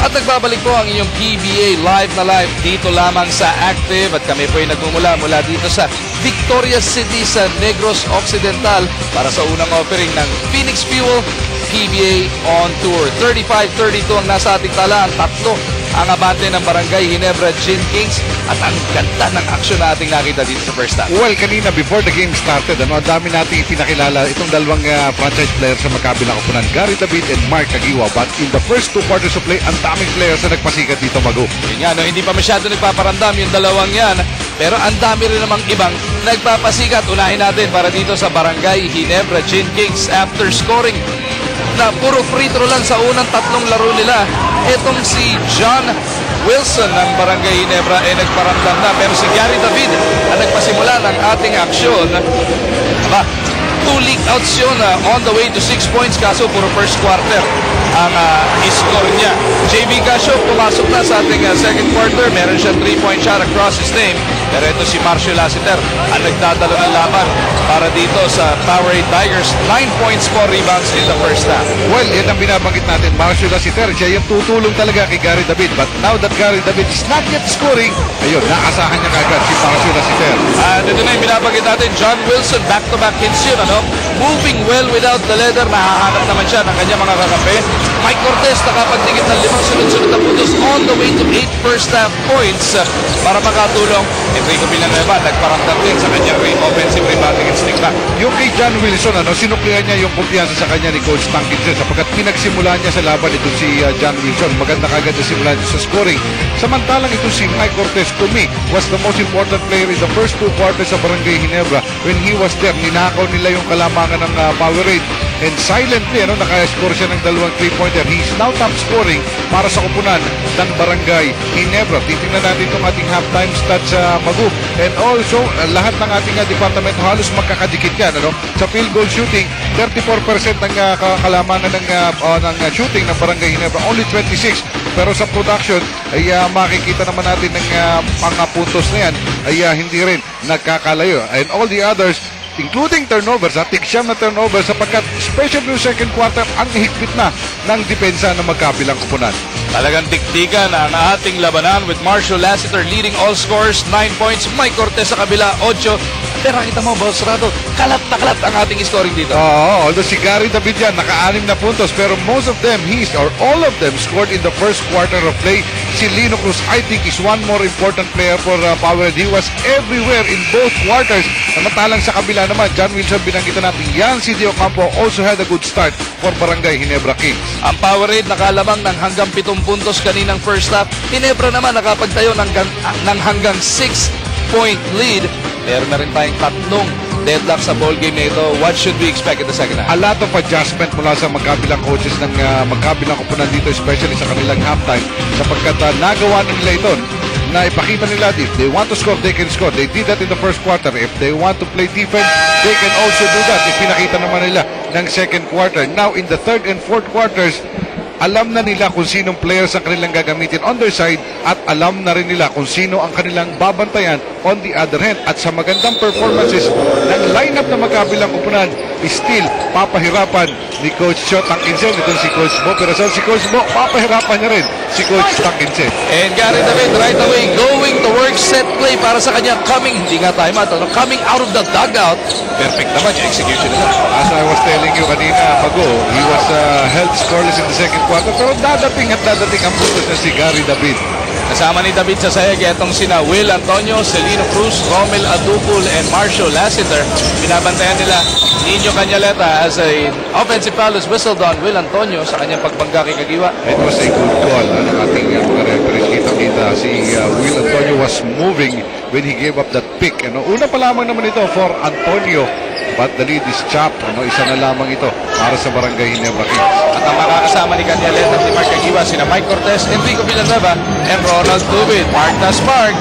At nagbabalik po ang inyong PBA live na live dito lamang sa Active. At kami po ay nagmumula mula dito sa Victoria City sa Negros Occidental para sa unang offering ng Phoenix Fuel PBA on Tour. 35-32 ang nasa ating talaan. Tatlo ang abante ng Barangay Ginebra Gin Kings at ang ganda ng aksyon na ating nakita dito sa first half. Well, kanina before the game started, ang dami nating ipinakilala itong dalawang franchise players sa magkabilang koponan, Gary David and Mark Agiwa. But in the first 2 quarters of play, ang daming players na nagpasikat dito, Mago. Yun nga, no, hindi pa masyado nagpaparamdam yung dalawang yan. Pero ang dami rin namang ibang nagpapasikat. Unahin natin para dito sa Barangay Ginebra Gin Kings after scoring na puro free throw lang sa unang 3 laro nila. Itong si John Wilson ng Barangay Ginebra ay nagparamdam na. Pero si Gary David ang nagpasimula ng ating aksyon. Aba, 2 league outs yun on the way to 6 points kaso puro first quarter ang score niya. JB Casio pumasok na sa ating second quarter. Meron siya 3-point shot across his name. Pero ito si Marcio Lassiter ang nagdadalo ng laban para dito sa Powerade Tigers. 9 points, 4 rebounds in the first half. Well, yan ang binabanggit natin. Marcio Lassiter, siya yung tutulong talaga kay Gary David. But now that Gary David is not yet scoring, ayun, naasahan niya kagad si Marcio Lassiter. And ito na yung binabanggit natin. John Wilson, back-to-back hits yun, ano? Moving well without the leather. Nahahanap naman siya ng kanyang mga kakampi. Mike Cortez nakapagdikit ng 5 sunod-sunod na puntos on the way to 8 first half points para makatulong. Enrico Villanueva nagparamdam din sa kanyang offensive rebounding instinct back. Yung kay John Wilson, sinuklihan niya yung kumpiyansa sa kanya ni Coach Tankinson sapagkat pinagsimulan niya sa laban ito si John Wilson. Maganda kagad na simulan niya sa scoring. Samantalang ito si Mike Cortez, to me, was the most important player in the first 2 quarters sa Barangay Ginebra. When he was there, ninakaw nila yung kalamangan ng Powerade. And silently, nakascore siya ng 2 3-pointer. He's now top scoring para sa kupunan ng Barangay Ginebra. Titingnan natin itong ating halftime stats sa Magu. And also, lahat ng ating departamento halos magkakadikit yan. Sa field goal shooting, 34% ng kalamangan ng shooting ng Barangay Ginebra. Only 26. Pero sa production, ay makikita naman natin ng mga puntos na yan ay hindi rin nagkakalayo. And all the others, including turnovers, tiksiyam na turnovers sapagkat especially yung second quarter ang higpit na ng depensa ng magkabilang kupunan. Talagang diktikan ang ating labanan with Marcio Lassiter leading all scores, 9 points. Mike Cortez sa kabila, 8. Pero kita mo, Boss Rado, kalat na kalat ang ating scoring dito. Although si Gary David yan, naka-6 na puntos, pero most of them, all of them scored in the first quarter of play. Si Lino Cruz, I think, is one more important player for Powerade. He was everywhere in both quarters. Samantalang sa kabila naman, John Wilson, binanggitan natin yan, si Dio Campo also had a good start for Barangay Ginebra Kings. Ang Powerade nakalamang ng hanggang 7 puntos kaninang first half. Ginebra naman nakapagtayo ng hanggang 6-point lead. Meron na rin tayong 3 deadlock sa ball game na ito. What should we expect in the second half? A lot of adjustment mula sa magkabilang coaches ng magkabilang kupunan dito, especially sa kanilang halftime, sapagkat nagawa nila ito na ipakita nila if they want to score, they can score. They did that in the first quarter. If they want to play defense, they can also do that. Ipinakita naman nila ng second quarter. Now, in the third and fourth quarters, alam na nila kung sinong players ang kanilang gagamitin on their side at alam na rin nila kung sino ang kanilang babantayan on the other hand. At sa magandang performances ng lineup na magkabilang kupunan, still papahirapan ni Coach Cho Tankinsen. Itong si Coach Bo, pero si Coach Bo, papahirapan niya rin si Coach Tankinsen. And Gary David right away going to work, set play para sa kanya coming out of the dugout. Perfect naman yung execution nila. As I was telling you kanina, Mago, he was held scoreless in the second quarter, pero dadating ang puntos na si Gary David. Kasama ni David sa sayag itong sina Will Antonio, Celino Cruz, Romel Adupul, and Marcio Lassiter. Binabantayan nila Nino Cañaleta as a offensive foul is whistled on Will Antonio sa kanyang pagbangga kay Kagiwa. It was a good call ng ating mga referees. Kita-kita si Will Antonio was moving when he gave up that pick. Una pa lamang naman ito for Antonio, but the lead is chopped. Isa na lamang ito para sa Barangay Ginebra Kings. At ang makakasama ni Cañaleta at ni Mark Kagiwa, sina Mike Cortez, Enrico Villanueva, and Ronald Tubid. Mark na spark.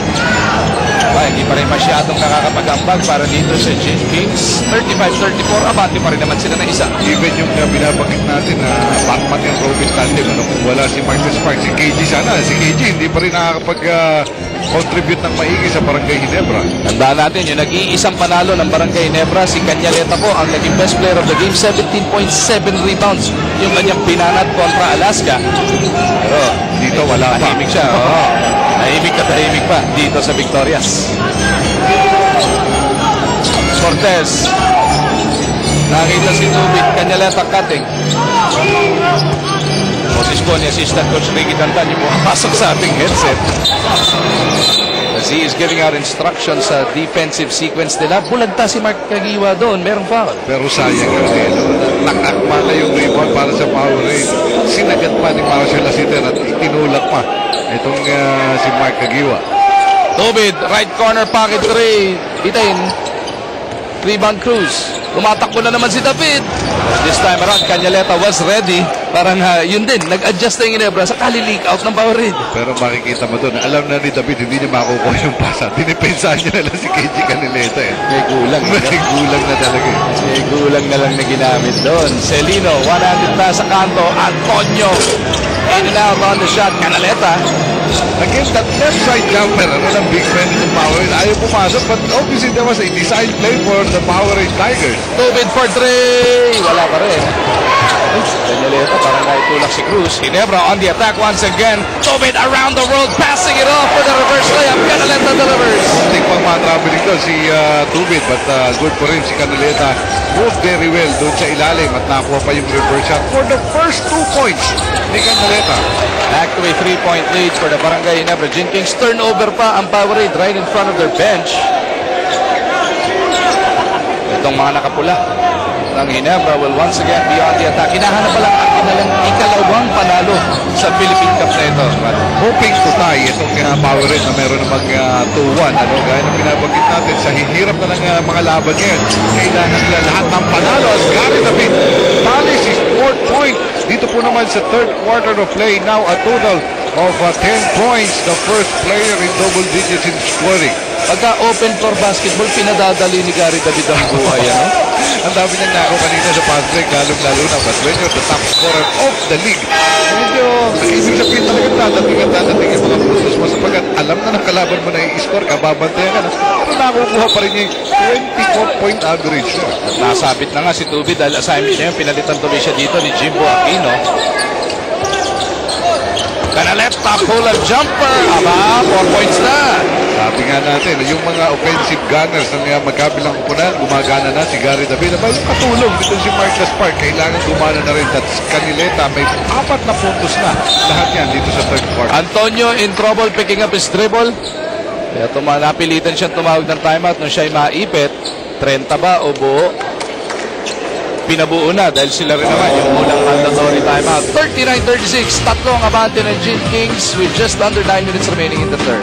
Hindi pa rin masyadong nakakapag-ambag para dito sa Gin Kings. 35-34, abante pa rin naman sila na isa. Even yung binabagit natin na Batman yung Robin Tandem, kung wala si Marcus Sparks, si KG sana. Si KG hindi pa rin nakakapag-contribute ng maigi sa Barangay Ginebra. Tandaan natin, yung nag-iisang panalo ng Barangay Ginebra, si Cañaleta po ang naging best player of the game, 17.7 rebounds yung kanyang pinanat kontra Alaska. Pero dito wala pa. Tahimik siya. Oo. Tahimik pa dito sa Victorias. Cortez. Nakita si Tubit, Canaleta cutting. Moses Boni, assistant coach Ricky Tantan, yung pumapasok sa ating headset. As he is giving out instructions sa defensive sequence nila. Bulagta si Mark Caguiwa doon, merong foul. Pero sayang yun eh. Nakakma na yung rebound para sa Powerade. Sinagat pa ni Marshall Lasiter at itinulak pa itong si Mark Caguiwa. Tubid, right corner pocket 3. Itain. Rebound Cruz. Tumatakbo na naman si David. This time around, Canaleta was ready. Parang yun din, nag-adjust na yung Ginebra sa kali-leak out ng Powerade. Pero makikita mo doon, alam na ni David hindi niya makukuha yung pasa. Dinipensahan niya na lang si KG Canaleta eh. May gulang. May gulang na talaga eh. May gulang na lang na ginamit doon. Celino, one-handed pass sa kanto. Antonio, in and out on the shot. Canaleta. Again, that left side jumper, ng big man ng Powerade. Ayaw pumasok, but obviously there was a design play for the Powerade Tigers. Tubid for 3. Wala pa rin. Canaleta, parang naitulak si Cruz. Ginebra on the attack once again. Tubid around the world, passing it off for the reverse layup. Canaleta delivers. Muntik pang matraveling doon si Tubid, but good po rin si Canaleta. Moved very well doon sa ilalim at nakuha pa yung reverse shot for the first 2 points ni Canaleta. Back to a 3-point lead for the Barangay Ginebra Gin Kings. Turnover pa ang Powerade right in front of their bench. Itong mga nakapula ng Ginebra will once again be on the attack. Hinahanap pa lang ang kanilang ikalawang panalo sa Philippine Cup na ito. Hoping to tie itong Powerade na meron namang 2-1. Gaya ng pinabanggit natin sa hihirap na ng mga laban ngayon. Kailangan nila lahat ng panalo as Gary David talis his 4th point. Dito po naman sa 3rd quarter of play. Now a total of 10 points. The first player in double digits in scoring. Pagka open floor basketball, pinadadali ni Gary David ang buhay. Ang dami niyang nako kanina sa fast break, lalo na. But when you're the top scorer of the league, medyo ibig sabihin talaga dadating yung mga puntos mo sapagkat alam na ng kalaban mo na i-score ka, babantayan ka na. Pero nakukuha pa rin yung 24-point average. Nasabit na nga si Tubid dahil assignment niya, pinalitan tuloy siya dito ni Jimbo Aquino. Canaleta, pull-up jumper. Aba, 4 points na. Sabi nga natin, yung mga offensive gunners ng magkabilang kupunan, gumagana na si Gary David. Aba, yung katulong dito si Marcus Park, kailangan gumana na rin. At Canaleta, may 4 na puntos na. Lahat yan dito sa 3rd quarter. Antonio in trouble picking up his dribble. Kaya napilitan siyang tumawag ng timeout nung siya'y maipit. 30 ba o buo? Pinabuo na dahil sila rin naman yung unang mandatory timeout. 39-36, tatlo ang abante ng Gin Kings with just under 9 minutes remaining in the third.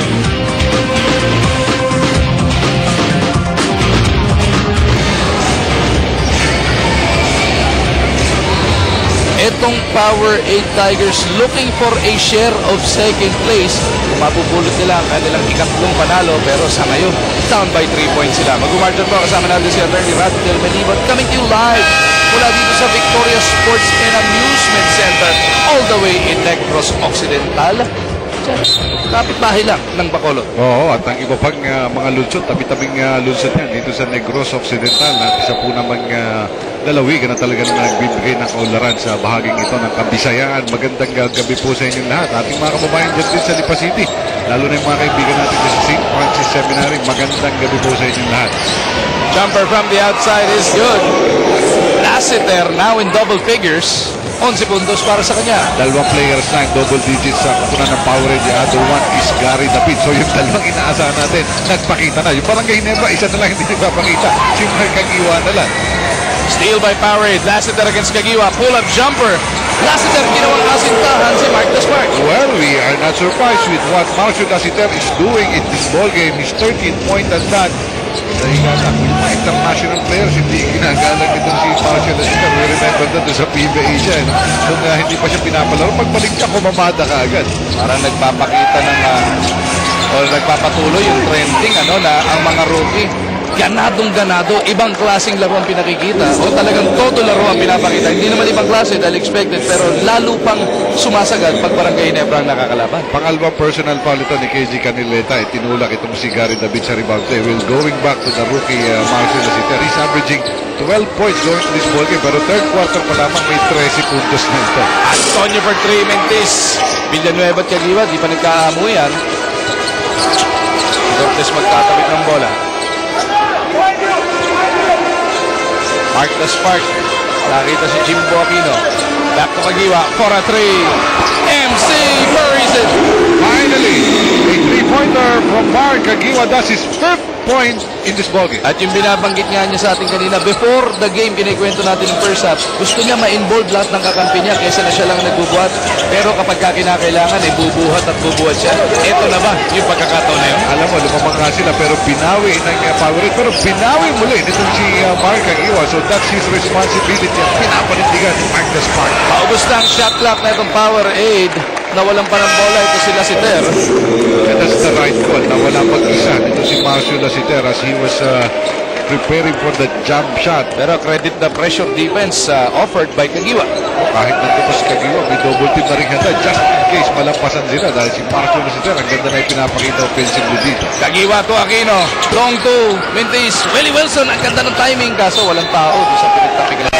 Itong Power 8 Tigers looking for a share of second place. Mapupulot nila ang kanilang ikatlong panalo pero sa ngayon, down by 3 points sila. Mag-umarjan po kasama natin si Attorney Rad Del Melibot coming to you live mula dito sa Victoria Sports and Amusement Center all the way in Negros Occidental. Kapit-bahay lang ng Bacolod. Oo, at ang iba pang mga lunsod, tabi-tabing lunsod yan dito sa Negros Occidental at isa po namang dalawigan na talaga na nagbibigay ng kaularan sa bahaging ito ng Kabisayaan. Magandang gabi po sa inyong lahat. Ating mga kababayan dyan din sa Lipa City, lalo na yung mga kaibigan natin sa St. Francis Seminary. Magandang gabi po sa inyong lahat. Jumper from the outside is good. Lassiter now in double figures. 11 puntos para sa kanya. Dalawang players na yung double digits sa kupunan ng Powerade. The other one is Gary David. So yung dalawang inaasahan natin, nagpakita na. Yung Barangay Ginebra, isa na lang hindi nagpapakita. Si Mark Caguiwa na lang. Steal by Powerade. Lassiter against Caguiwa. Pull-up jumper. Lassiter ginawang asintahan si Mark Despark. Well, we are not surprised with what Marcio Lassiter is doing in this ball game. His 13th point at that. Dahil nga na, mga international players, hindi ginagalang itong si Marcio Lassiter. We remember that sa PBA siya. So hindi pa siya pinapalaro. Pagbalik niya, kumamada ka agad. Parang nagpapakita ng o nagpapatuloy yung trending na ang mga rookie ganadong-ganado, ibang klaseng laro ang pinakikita o talagang todo laro ang pinapakita. Hindi naman ibang klase dahil expected pero lalo pang sumasagad pag Barangay Ginebra ang nakakalaban. Pangalawang personal foul ito ni KG Canileta. Tinulak itong si Gary David sa rebound play. Well, going back to the rookie Marcel Lasiter, he's averaging 12 points going to this ball game. Pero third quarter pa lamang may 13 puntos na ito. Antonio for 3, Mentis. Villanueva at Caguiwa, di pa nagkaamuyan. Cortez magtatabit ng bola. Mark the spark. Nakita si Jimbo Aquino. Back to Caguiwa for a 3. MC buries it. Finally, a three-pointer from Mark Caguiwa. That's his fifth point in this ballgame. At yung binabanggit nga niya sa atin kanina, before the game, kinikwento natin yung first half, gusto niya ma-involve lahat ng kakampi niya kaysa na siya lang nagbubuhat. Pero kapag kinakailangan, bubuhat at bubuhat siya. Ito na ba yung pagkakataon na yun? Alam mo, lumamang nga sila pero binawi ng Powerade. Pero binawi muli nitong si Mark Caguiwa. So that's his responsibility at pinapanindigan ni Mark the Spark. Paubos na ang shot clock na itong Powerade. Nawalan pa ng bola ito si Lasiter. And that's the right call. Nawala mag-isa ito si Marcio Lasiter as he was preparing for the jump shot. Pero credit the pressure defense offered by Caguiwa. Kahit nandito si Caguiwa, may double team na rin handa just in case malampasan sila dahil si Marcio Lasiter ang ganda na ipinapakita offensively dito. Caguiwa to Aquino. Long to Mentis. Willie Wilson. Ang ganda ng timing kaso walang tao doon sa pinagtapig lang.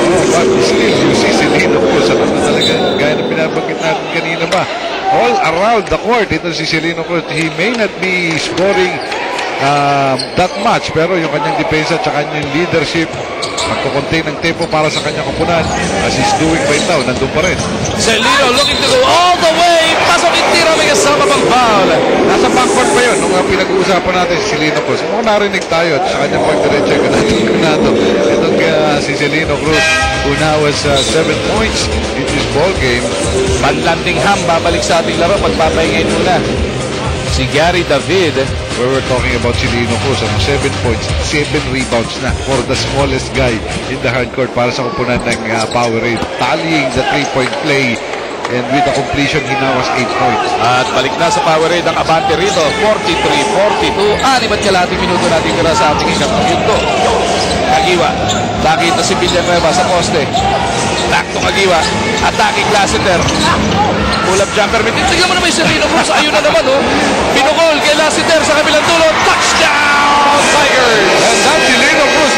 But still, you see Celino Cruz. Alam na talaga, gaya na binabanggit natin kanina ba, all around the court, ito si Celino Cruz, he may not be scoring that much, pero yung kanyang depensa at kanyang leadership, magkukontain ng tempo para sa kanyang kupunan, as he's doing right now, nandun pa rin. Celino looking to go all the way. Pasok itira, may kasama pang foul. Nasa backcourt pa yun, nung pinag-uusapan natin si Celino Cruz. Kung narinig tayo at sa kanyang pagdiretso, ganito. Itong si Celino Cruz, who now has 7 points in this ball game. Manlandingham, babalik sa ating laro. Pagpapahingayin muna si Gary David. Where we're talking about Celino Cruz, 7 points, 7 rebounds na for the smallest guy in the hardcourt para sa kupunan ng Powerade. Tallying the 3-point play. And with the completion, he now has 8 points. At balik na sa Powerade ang abante rito. 43-42. 6 at kalating minuto natin kira sa ating ikatang yugto. Caguiwa. Nakita si Villanueva sa poste. Back to Caguiwa. Attacking Lasiter. Pull-up jumper. Tignan mo naman yung Celino Cruz. Ayun na naman, oh. Pinukol kay Lasiter sa kabilang dulo. Touchdown, Tigers! And that's Celino Cruz.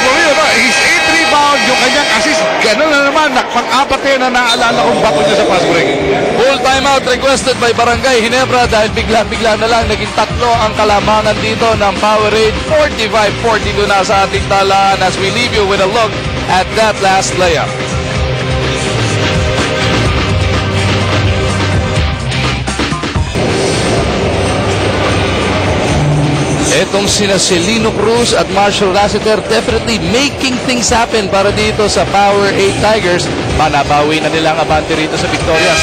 His 8 rebound, yung kanyang assist. Ganun na naman. Pang-apat na naalala kong bato niya sa pass break. Full timeout requested by Barangay Ginebra dahil bigla-bigla na lang naging 3 ang kalamangan dito ng Powerade. 45-42 na sa ating talaan as we leave you with a look at that last layup. Etong sina Celino Cruz at Marshall Lasiter definitely making things happen para dito sa Powerade Tigers. Manabawi na nila ang abante rito sa Victorias.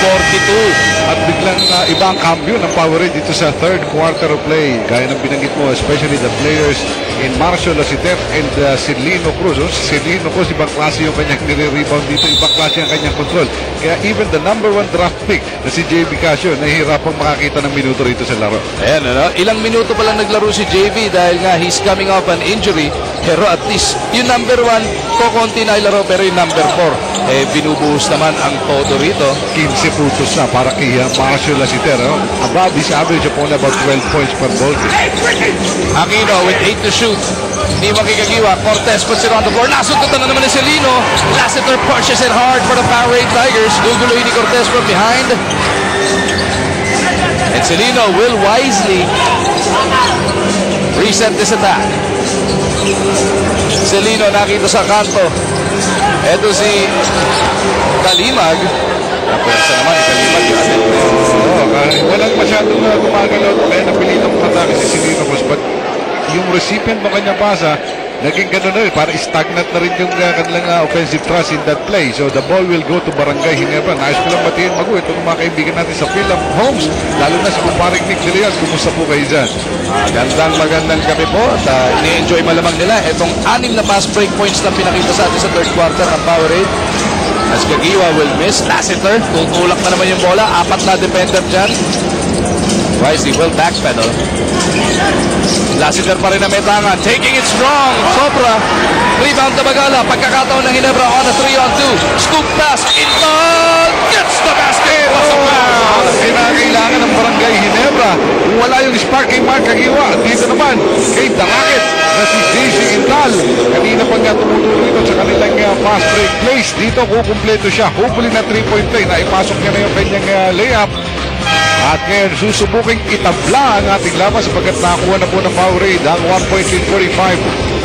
45-42. At biglang iba ang cambio ng Powerade dito sa third quarter of play. Gaya ng binanggit mo, especially the players in Marcio Lasiter and Celino Cruz. Si Celino Cruz, ibang klase yung kanyang nire-rebound dito, ibang klase ang kanyang control. Kaya even the number 1 draft pick na si JB Casio, nahihirapang makakita ng minuto rito sa laro. Ayan, ano? Ilang minuto pa lang naglaro si JV dahil nga he's coming off an injury. Pero at least, yung number 1, kokonti na ilaro, pero yung number 4, binubuhos naman ang todo rito. 15 puntos na para kay Marcio Lasiter. Above his average of only about 12 points per ball game. Aquino with 8 to shoot. Hindi makikigiwa. Cortez puts it on the floor. Nasuntutan na naman ni Celino. Lasiter pushes it hard for the Powerade Tigers. Guguluhin ni Cortez from behind. And Celino will wisely reset this attack. Celino nakita sa kanto. Ito si Kalimag. Napwersa naman ni Kalimag yung atin. Walang masyadong gumagalaw. Kaya napilitang matake si Celino Cruz. But yung recipient mo kanya pasa, naging gano'n na rin. Para stagnant na rin yung kanilang offensive thrust in that play. So the ball will go to Barangay Ginebra. Nais ko lang batiin ito ng mga kaibigan natin sa Philip Holmes. Lalo na si kumparing Nick De Leon. Kumusta po kayo dyan? Magandang gabi po. At ini-enjoy malamang nila itong 6 na fast break points na pinakita sa atin sa third quarter ng Powerade. As Caguiwa will miss. Lasiter, tutulak na naman yung bola. 4 na dependent dyan. Wisely will backpedal. Lassiter pa rin na may tangan. Taking it strong. Sobra. Rebound na Bagala. Pagkakataon ng Ginebra on a 3-on-2. Scoop pass. Intal. Gets the basket. What's up, man? Kinakailangan ng Barangay Ginebra. Kung wala yung spark kay Mark Agiwa, dito naman kay Darakit na si JC Intal. Kanina pa nga tumutulong ito sa kanilang fast break plays. Dito kukumpleto siya. Hopefully na 3-point play na ipasok niya na yung kanyang layup. At ngayon, susubuking itabla ang ating laban sapagkat nakakuha na po ng Powerade ang 1 point lead, 45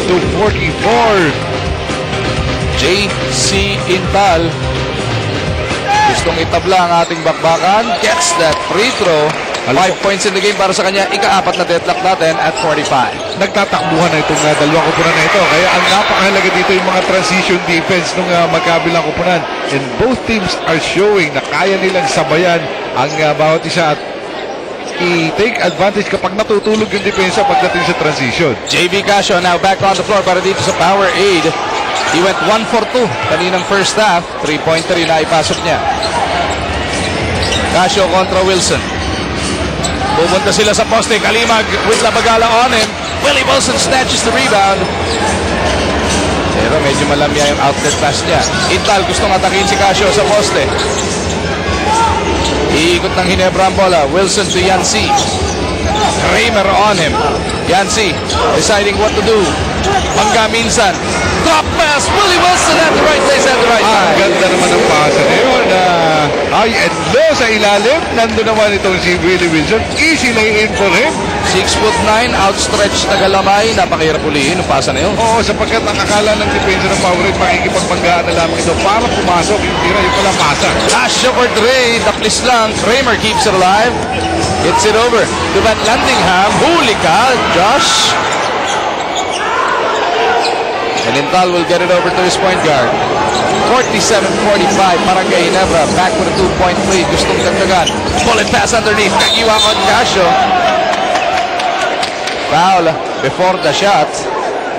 to 44. JC Intal. Gustong itabla ang ating bakbakan. Gets that free throw. 5 points in the game para sa kanya. Ika-4 na deadlock natin at 45. Nagtatakbuhan na itong dalawang kupunan na ito. Kaya ang napakahalaga dito yung mga transition defense ng magkabilang kupunan. And both teams are showing na kaya nilang sabayan ang bawat isa at i-take advantage kapag natutulog yung depensa pagdating sa transition. JV Casio now back on the floor para dito sa Powerade. He went 1 for 2 kaninang first half. 3-pointer yung naipasok niya. Casio kontra Wilson. Pupunta sila sa poste. Kalimag with Labagala on him. Willie Wilson snatches the rebound. Pero medyo malamya yung outlet pass niya. Intal gustong atakin si Casio sa poste. Iikot ng Ginebra ang bola. Wilson to Yancy. Kramer on him. Yancy deciding what to do. Bangga minsan. Drop pass. Willie Wilson at the right place at the right time. Ang ganda naman ng pasa na yun. High and low sa ilalim. Nandun naman itong si Willie Wilson. Easy lay in for him. 6'9", outstretched na galamay. Napakahirap ulihin ang pasa na yun. Oo, sapagkat nakakala ng depensa ng Powerade, makikipagbanggaan na lamang ito para pumasok yung tira, yung pala pasa. Casio for Dre. Taplis lang. Kramer keeps it alive. Hits it over to Van Landingham. Huli ka, Josh. And Intal will get it over to his point guard. 47-45. Barangay Ginebra. Back with a 2-point lead. Gustong dagdagan. Bullet pass underneath. Kagiwa on Casio. Foul before the shot.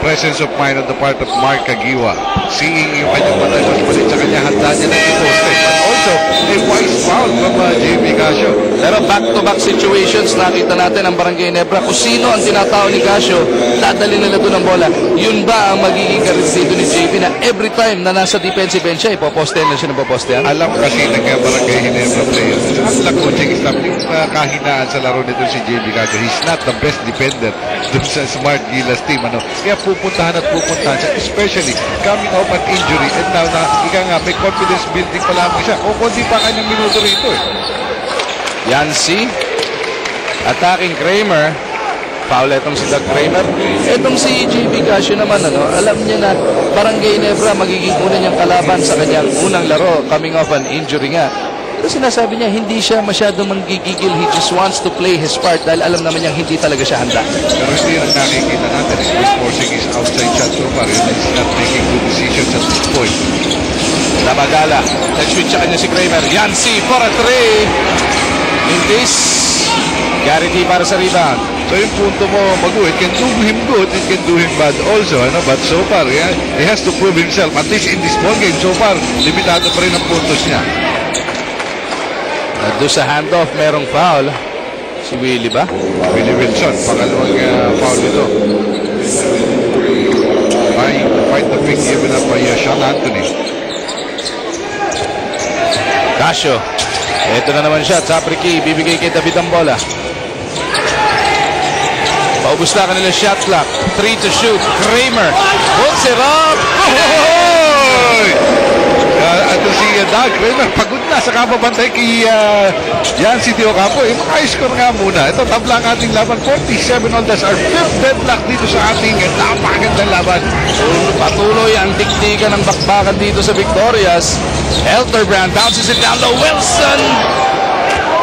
Presence of mind on the part of Mark Agiwa. Seeing yung kanyang matay mas malit sa kanya, handa niya na i-poste. But also, a wise foul from JV Casio. Pero back-to-back situations, nakita natin ang Barangay Ginebra. Kung sino ang tinatao ni Casio, dadali nila doon ang bola. Yun ba ang magiging karisito ni JV na every time na nasa defensive bench siya, ipopostehan na siya ng popostehan? Alam kasi ng Barangay Ginebra players. Ang coaching staff, yung kahinaan sa laro nito si JV Casio. He's not the best defender doon sa Smart Gilas team. Kaya pupuntahan at pupuntahan siya, especially coming off an injury. And now, ika nga, may confidence building pa lamang siya. O kundi pa kanyang minuto rito eh. Yancy. Attacking Kramer. Foul itong si Doug Kramer. Itong si JV Casio naman, alam niya na Barangay Ginebra magiging una niyang kalaban sa kanyang unang laro coming off an injury nga. Kasi sinasabi niya, hindi siya masyado manggigigil. He just wants to play his part dahil alam naman niyang hindi talaga siya handa. Pero hindi rin nakikita natin. Chris Borsig is outside shot so far. He's not making good decisions at this point. Labagala. Nag-switch sa kanya si Kramer. Yancy for a 3. In this, Garrity para sa rebound. So yung punto mo, it can do him good, it can do him bad also. But so far, he has to prove himself. At least in this ball game, so far, limitado pa rin ang puntos niya. Doon sa handoff, merong foul. Si Willie ba? Willie Wilson, pangalawang foul nito. Fight the pick given up by Sean Anthony. Casio. Ito na naman siya. Sapriki, bibigay kay David ang bola. Paubos na kanila shot clock. 3 to shoot. Kramer. Puts it up. Ito si Doug Kramer, pagod na sa kapabantay kay Yancy Di Ocampo. Maka-score nga muna. Ito, tabla ang ating laban. 47 all. That's our 5th deadlock dito sa ating napakagandang laban. Patuloy ang dikdikan ng bakbakan dito sa Victorias. Elterbrand bounces it down to Wilson.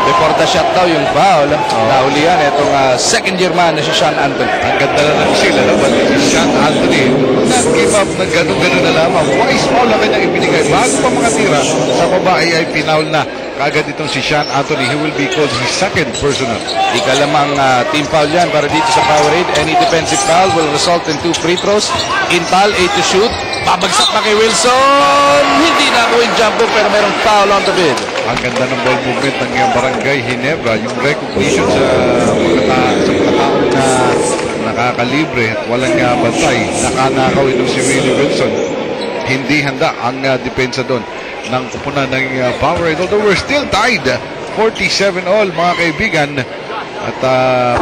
Before the shot daw yung foul. Nahulihan itong second year man na si Sean Anthony. Ang ganda na ng sila laban ni Sean Anthony. Not give up ng gano'n-gano'n na lamang. Wise foul ang kanyang ibinigay. Bago pa mga tira sa babae ay pinaul na kaagad itong si Sean Anthony. He will be called his second personal. Ikalamang team foul yan para dito sa Powerade. Any defensive foul will result in 2 free throws. Intal, 8 to shoot. Babagsak na kay Wilson. Hindi na ako yung jump hook pero merong foul on the bid. Ang ganda ng ball movement ng Barangay Ginebra. Yung recognition sa mga taong na nakakalibre at walang bantay. Nakanakaw itong si Willie Wilson. Hindi handa ang depensa doon ng kupunan ng Powerade. Although we're still tied. 47 all mga kaibigan. At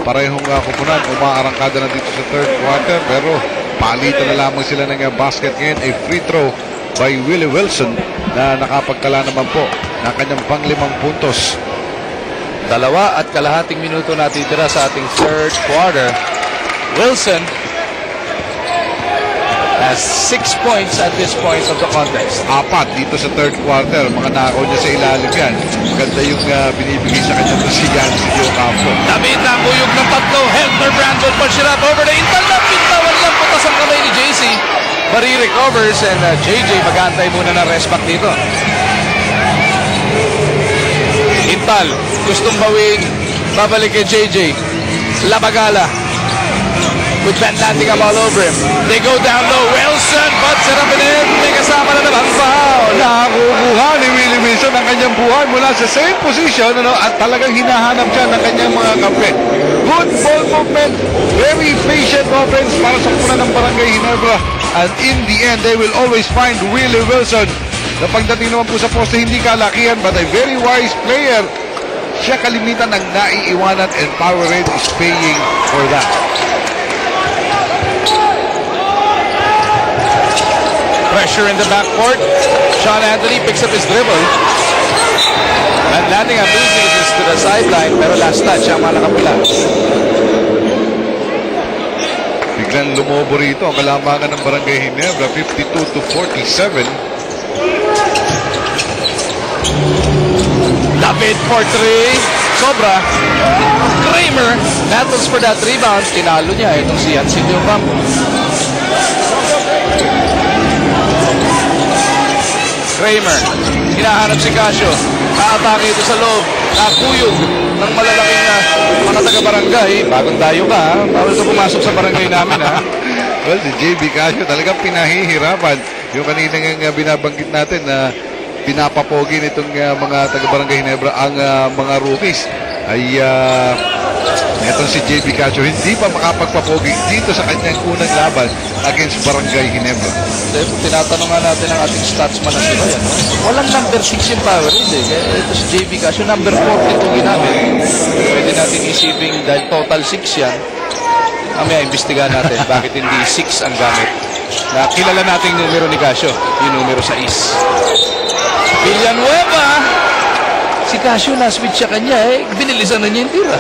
parehong kupunan umaarangkada na dito sa third quarter. Pero palitan na lamang sila ng basket ngayon. A free throw by Willie Wilson na nakapagtala naman po ng kanyang pang-5 puntos. 2.5 minuto natitira sa ating third quarter. Wilson has 6 points at this point of the contest. 4 dito sa third quarter. Mga nakaw niya sa ilalim yan. Maganda yung binibigay sa kanya si Giannis Ocampo. David na buyog ng 3. Helter Brandon push it up over the Intal. Pintawan lang putas ang kamay ni JC. But he recovers and JJ mag-aantay muna ng rest back dito. Intal, gustong bawin. Babalik kay JJ. Labagala. With Ben landing up all over him. They go down low. Wilson puts it up and in. May kasama na naman foul. Nakukuha ni Willie Wilson ang kanyang buhay mula sa same position at talagang hinahanap siya ng kanyang mga kampe. Good ball movement. Very patient offense para sa kupunan ng Barangay Ginebra. And in the end, they will always find Willie Wilson. Na pagdating naman po sa poste, hindi kalakihan but a very wise player. Siya kalimitan ng naiiwanan and Powerade is paying for that. Pressure in the backcourt. Sean Anthony picks up his dribble. And landing on losing this to the sideline. Pero last touch ang malakapula. Biglang lumobo rito ang kalamangan ng Barangay Ginebra. 52-47. David for 3. Sobra. Kramer battles for that rebound. Tinalo niya itong si Antonio Ocampo. Kramer, hinahanap si Casio. Kaatake ito sa loob. Nakuyog ng malalaking mga taga-barangay. Bagong dayo ka, ha? Bawal ka pumasok sa barangay namin, ha? Well, si JB Casio talagang pinahihirapan. Yung kaninang binabanggit natin na pinapapogi nitong mga taga-barangay Ginebra ang mga rookies ay etong si JB Casio hindi pa makapagpapogi dito sa kanyang unang laban against Barangay Ginebra. Tinatanong nga natin ang ating statsman na sila yan. Walang number 6 yung Powerade. Ito si JB Casio, number 4 ito ginamit. Pwede natin isipin dahil total 6 yan. Mamaya imbestigahan natin bakit hindi 6 ang gamit. Kilala natin yung numero ni Casio, yung numero 6. Villanueva! Si Casio na-switch siya kanya binilisan na niya yung tira.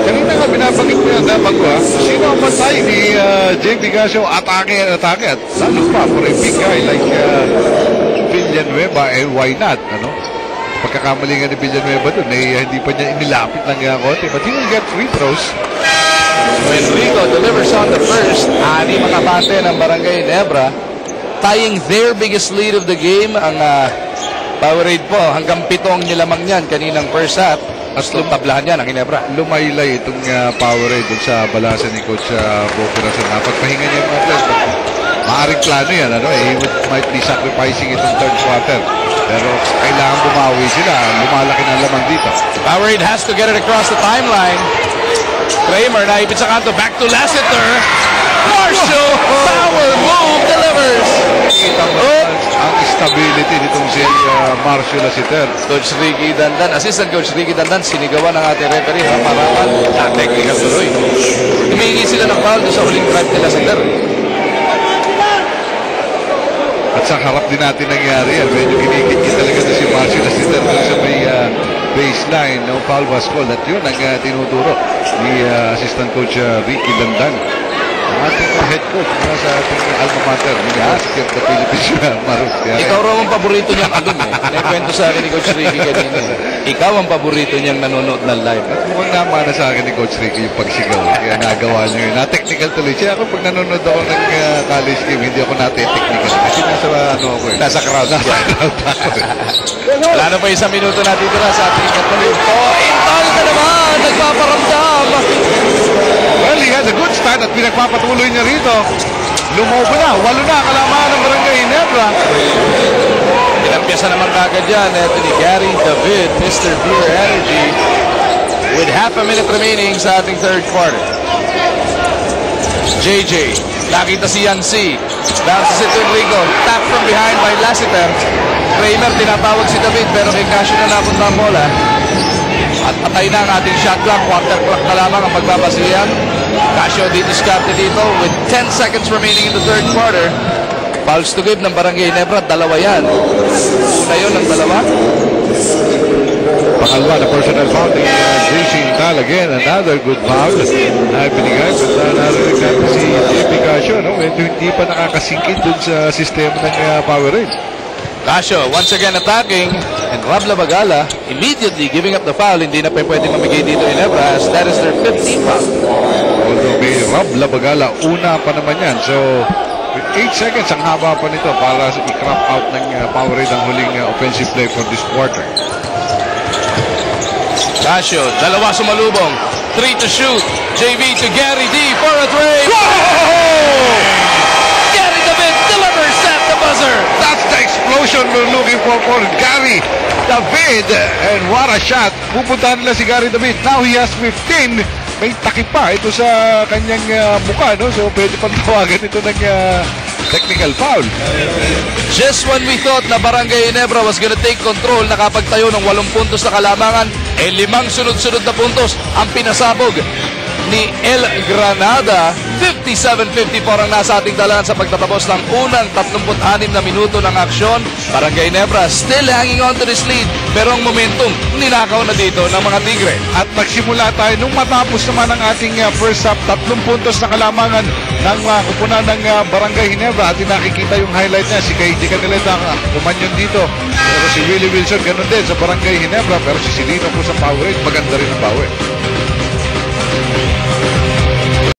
Kanina nga binabagit mo yan dapat ko sino ang matay ni JB Casio atake at lalo pa for a big guy like Villanueva why not ano? Pagkakamali nga ni Villanueva dun hindi pa niya inilapit ng konti but he will get free throws. When Rico delivers on the first, ani makapante ng Barangay Ginebra, tying their biggest lead of the game ang Powerade po, hanggang 7 ang nilamang niyan kaninang first half. Mas tablahan niya ng Ginebra. Lumaylay itong Powerade dun sa balasa ni Coach Bokurasan. Napagpahinga niya yung mga players. Maaring plano yan. He might be sacrificing itong third quarter. Pero kailangan bumawi sila. Lumalaki ng lamang dito. Powerade has to get it across the timeline. Kramer naipit sa kanto. Back to Lassiter. Marshall, power move, delivers. Ang stability nitong si Marshall Lassiter. Coach Ricky Dandan, Assistant Coach Ricky Dandan, sinigawan ng ating referee na parapan na technical tuloy. Humingi sila ng foul sa huling drive nila sa Lassiter. At sa harap din natin nangyari yan. Medyo kinikit talaga na si Marshall Lassiter sa may baseline. No foul was called. At yun ang tinuturo ni Assistant Coach Ricky Dandan. Ating head coach mula sa ating alma mater, University of the Philippines, Maruf. Ikaw raw ang paborito niyang alum Naikwento sa akin ni Coach Ricky kanina. Ikaw ang paborito niyang nanonood ng live. At mukhang namana sa akin ni Coach Ricky yung pagsigaw. Kaya nagawa niyo yun. Na-technical tuloy. Siya ako pag nanonood ako ng college game, hindi ako na-technical. Kasi nasa ako eh. Nasa crowd. Nasa crowd ako eh. Wala na pa 1 minuto natin na sa ating katuloy. Intal na naman! Nagpaparamdam! Well, he had a good start at pinagpapatuloy niya rito. Lumobo na. 8 na kalamaan ng Barangay Ginebra. Pinampiyasan naman kagad yan. Ito ni Gary David, Mr. Beer Energy, with half a minute remaining sa ating third quarter. JJ, nakita si Yancy. Bounces it to Enrico. Tap from behind by Lassiter. Kramer, tinatawag si David pero kay Casio na napunta ang bola. At patay na ang ating shot clock. Quarter clock na lamang ang pagbabasihan. Casio didiskarte dito with 10 seconds remaining in the third quarter. Fouls to give ng Barangay Ginebra. Dalawa yan. Una yun ng dalawa. Pangalawa na personal foul ni JC Tal. Again, another good foul na binigay. But narinig natin si JP Casio, no? Medyo hindi pa nakakasingkit dun sa sistema ng Powerade. Casio once again attacking, and Rob Labagala immediately giving up the foul. Hindi na pa pwede mamigay dito Ginebra as that is their 15th foul. Although may Rob Labagala, una pa naman yan. So, with 8 seconds, ang haba pa nito para i-crop out ng Powerade ang huling offensive play for this quarter. Casio, dalawa sumalubong. 3 to shoot. JV to Gary D for a three. Whoa! Gary David delivers at the buzzer. That's the explosion we're looking for Gary David. And what a shot. Pupuntahan nila si Gary David. Now he has 15. May takip pa ito sa kanyang mukha, no? So pwede pang tawagan ito ng technical foul. Just when we thought na Barangay Ginebra was gonna take control, nakapagtayo ng 8 puntos na kalamangan, 5 sunod-sunod na puntos ang pinasabog ni El Granada. 57-54 ang nasa ating dalan sa pagtatapos ng unang 36 na minuto ng aksyon. Barangay Ginebra still hanging on to this lead, pero ang momentum ninakaw na dito ng mga Tigre. At nagsimula tayo nung matapos naman ang ating first half, 3 puntos na kalamangan ng kupunan ng Barangay Ginebra. At nakikita yung highlight niya, si KJ Canileta kumanyon dito. Pero si Willie Wilson ganun din sa Barangay Ginebra. Pero si Silino po sa Powerade, maganda rin ang bawi.